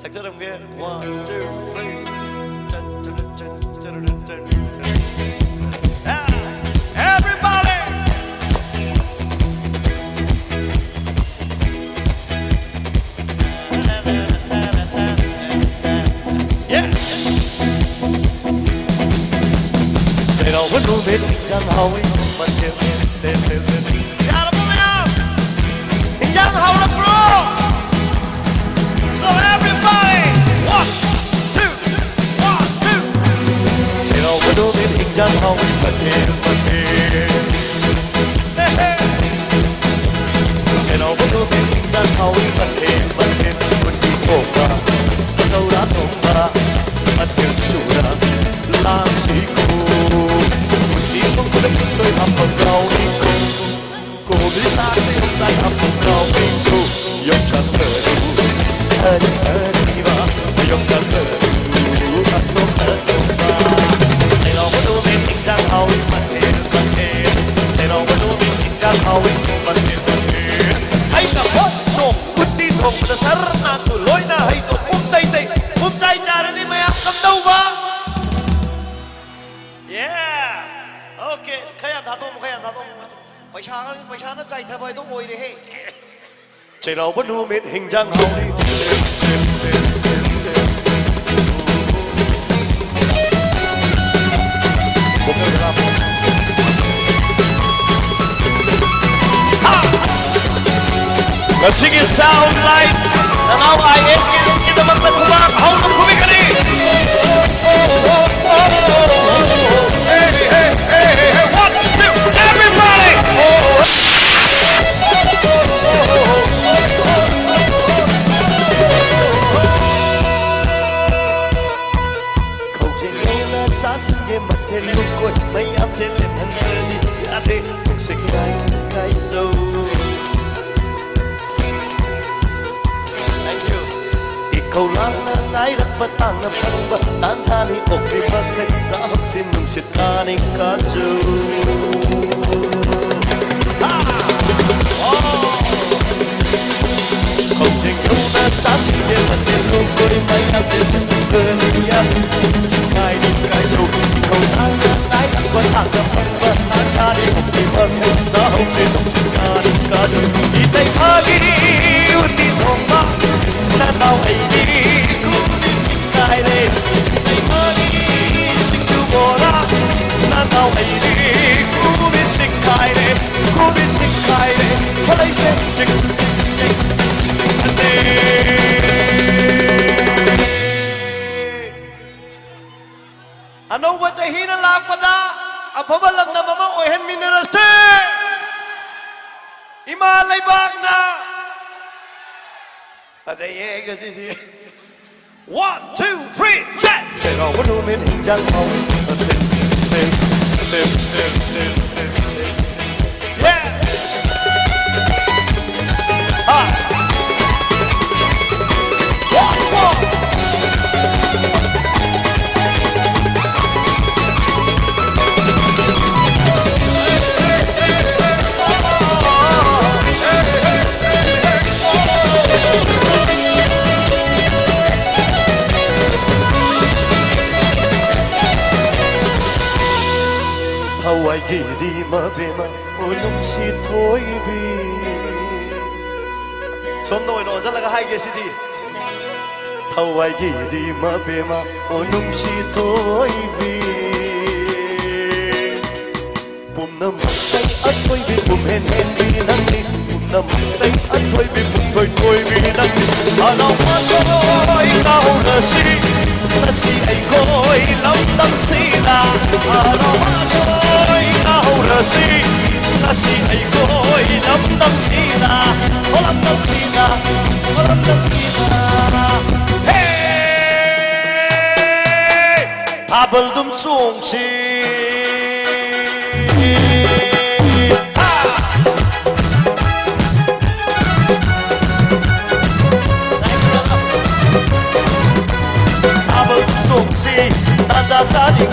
작사람께 1, 2, 3 Everybody Yeah 새로운 룸에 등장하오 여러분이요 등장하오 앞으로 So everybody, 1, 2, 1, 2. 새로운 놈이 등장하오 새로운 놈이 등장하오 운기포가 떠오라통가 안견수라 라시고 운기포가 미소에 한번 가오니고 고밀 사세 혼자 한번 가오니고 영창으로 하리하리와 영장으로 새로운 놈이 등장하오 새로운 놈이 등장하오 hay cả một số quyết đi thuộc và sẵn là từ lối nào hay thuộc bút tây tây bút chay trà đến đi mày ăn cầm đâu mà yeah ok kaya 나도 phải chạy theo bài tôi ngồi đi hết chạy đầu vẫn nu miệt hình dáng hậu đi The singing sound like and now I ask you to make the kumar how to kumikani hey 1, 2 everybody câu chuyện này là giá sinh game mặt thế luôn coi mấy áp sẽ lên thân đi đã thế cuộc sinh cái sâu câu lang na nai rak patang na pangba tan sa ni okri pakai sa hok sin nung sit kaning kanju câu chuyện câu na cha si de man de lu koi mai na se ke ya kai ni kai chu câu lang na nai rak patang na pangba tan sa ni okri pakai sa hok sin nung sit kaning kanju itai phagi uti thongba na tao ai đi ai đi ai mà đi xin chú bỏ ra na tao ai đi cô biết xin khai đi có lấy xem chừng anh đi anh ông bà chạy hi na lạc bà ta anh phải làm na mama oi hen minerals ima lấy bạc na ta chạy ye cái gì 1, 2, 3, check. 새로운 놈의 등장하오 Yeah. Hawaii di mabema onum si thôi bi som noi no rất là hai cái gì đi Hawaii di mabema onum si thôi bi bum nam tay ắt thôi bi bum hen bi nang đi bum nam tay ắt thôi bi bum thôi bi nang đi ano thôi tao là si ai coi lắm tâm si là ano thôi tao là si ai coi lắm tâm si là có lắm tâm si là hey ta buldum song si ta buldum song si ta cha cha đi